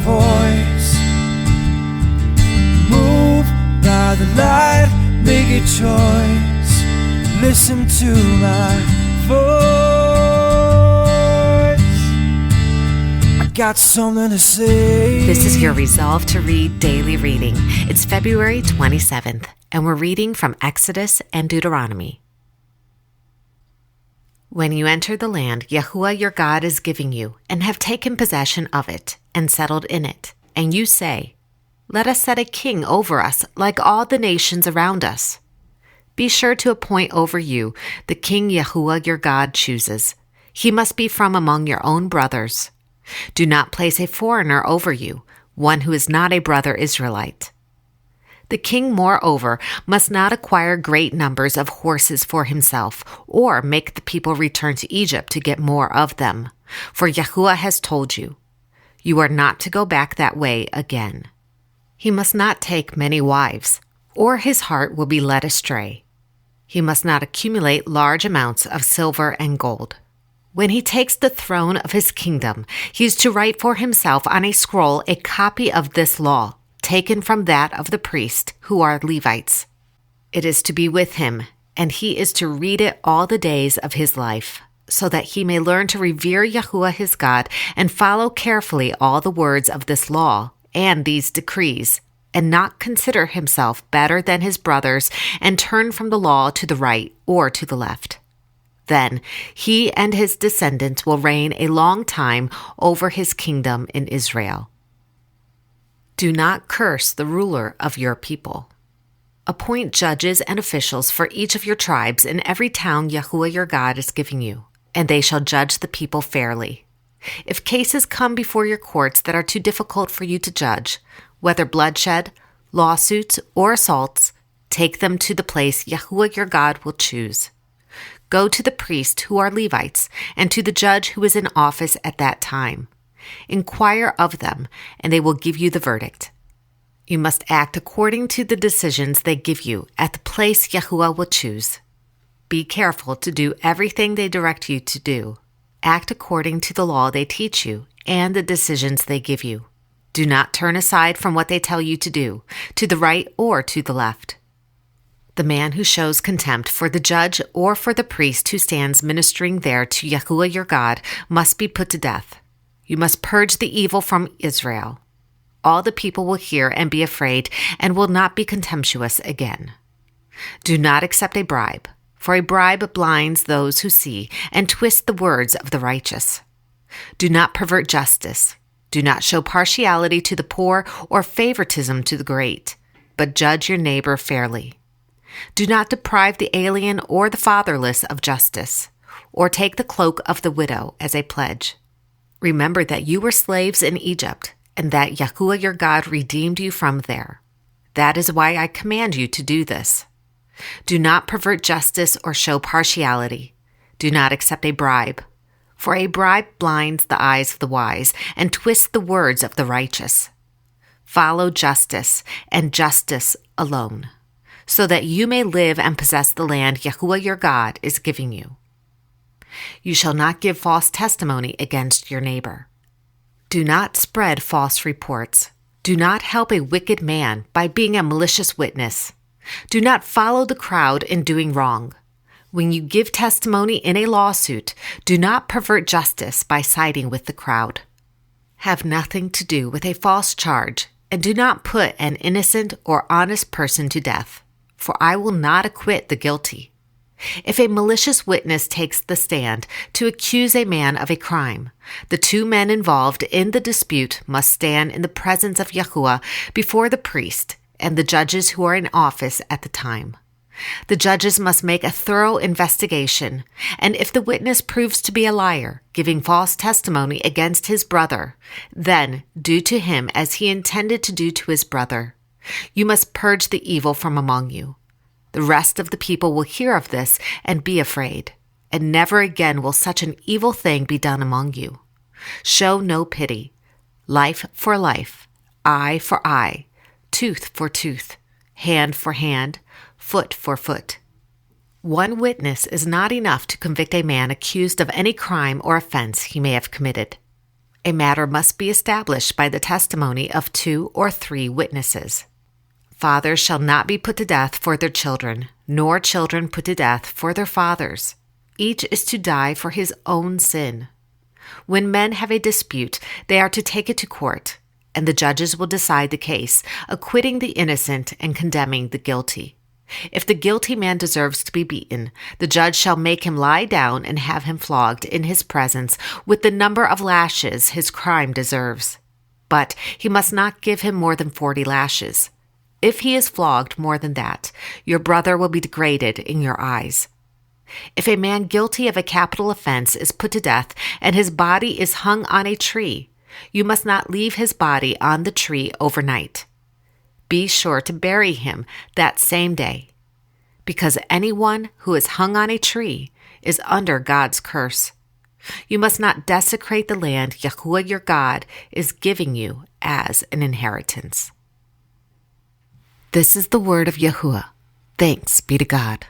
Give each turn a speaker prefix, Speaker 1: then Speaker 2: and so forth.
Speaker 1: voice. Move by the light, make a choice. Listen to my voice. I got something to say.
Speaker 2: This is your Resolve to Read Daily Reading. It's February 27th, and we're reading from Exodus and Deuteronomy. When you enter the land Yahuwah your God is giving you, and have taken possession of it, and settled in it, and you say, "Let us set a king over us, like all the nations around us," be sure to appoint over you the king Yahuwah your God chooses. He must be from among your own brothers. Do not place a foreigner over you, one who is not a brother Israelite. The king, moreover, must not acquire great numbers of horses for himself, or make the people return to Egypt to get more of them. For Yahuwah has told you, you are not to go back that way again. He must not take many wives, or his heart will be led astray. He must not accumulate large amounts of silver and gold. When he takes the throne of his kingdom, he is to write for himself on a scroll a copy of this law, taken from that of the priests, who are Levites. It is to be with him, and he is to read it all the days of his life, so that he may learn to revere Yahuwah his God and follow carefully all the words of this law and these decrees, and not consider himself better than his brothers and turn from the law to the right or to the left. Then he and his descendants will reign a long time over his kingdom in Israel. Do not curse the ruler of your people. Appoint judges and officials for each of your tribes in every town Yahuwah your God is giving you, and they shall judge the people fairly. If cases come before your courts that are too difficult for you to judge, whether bloodshed, lawsuits, or assaults, take them to the place Yahuwah your God will choose. Go to the priests who are Levites, and to the judge who is in office at that time. Inquire of them, and they will give you the verdict. You must act according to the decisions they give you at the place Yahuwah will choose. Be careful to do everything they direct you to do. Act according to the law they teach you and the decisions they give you. Do not turn aside from what they tell you to do, to the right or to the left. The man who shows contempt for the judge or for the priest who stands ministering there to Yahuwah your God must be put to death. You must purge the evil from Israel. All the people will hear and be afraid and will not be contemptuous again. Do not accept a bribe, for a bribe blinds those who see and twists the words of the righteous. Do not pervert justice. Do not show partiality to the poor or favoritism to the great, but judge your neighbor fairly. Do not deprive the alien or the fatherless of justice, or take the cloak of the widow as a pledge. Remember that you were slaves in Egypt, and that Yahuwah your God redeemed you from there. That is why I command you to do this. Do not pervert justice or show partiality. Do not accept a bribe, for a bribe blinds the eyes of the wise and twists the words of the righteous. Follow justice, and justice alone, so that you may live and possess the land Yahuwah your God is giving you. You shall not give false testimony against your neighbor. Do not spread false reports. Do not help a wicked man by being a malicious witness. Do not follow the crowd in doing wrong. When you give testimony in a lawsuit, do not pervert justice by siding with the crowd. Have nothing to do with a false charge, and do not put an innocent or honest person to death, for I will not acquit the guilty. If a malicious witness takes the stand to accuse a man of a crime, the two men involved in the dispute must stand in the presence of Yahuwah before the priest and the judges who are in office at the time. The judges must make a thorough investigation, and if the witness proves to be a liar, giving false testimony against his brother, then do to him as he intended to do to his brother. You must purge the evil from among you. The rest of the people will hear of this and be afraid, and never again will such an evil thing be done among you. Show no pity. Life for life, eye for eye, tooth for tooth, hand for hand, foot for foot. One witness is not enough to convict a man accused of any crime or offense he may have committed. A matter must be established by the testimony of 2 or 3 witnesses. Fathers shall not be put to death for their children, nor children put to death for their fathers. Each is to die for his own sin. When men have a dispute, they are to take it to court, and the judges will decide the case, acquitting the innocent and condemning the guilty. If the guilty man deserves to be beaten, the judge shall make him lie down and have him flogged in his presence with the number of lashes his crime deserves. But he must not give him more than 40 lashes. If he is flogged more than that, your brother will be degraded in your eyes. If a man guilty of a capital offense is put to death and his body is hung on a tree, you must not leave his body on the tree overnight. Be sure to bury him that same day, because anyone who is hung on a tree is under God's curse. You must not desecrate the land Yahuwah your God is giving you as an inheritance. This is the word of Yahuwah. Thanks be to God.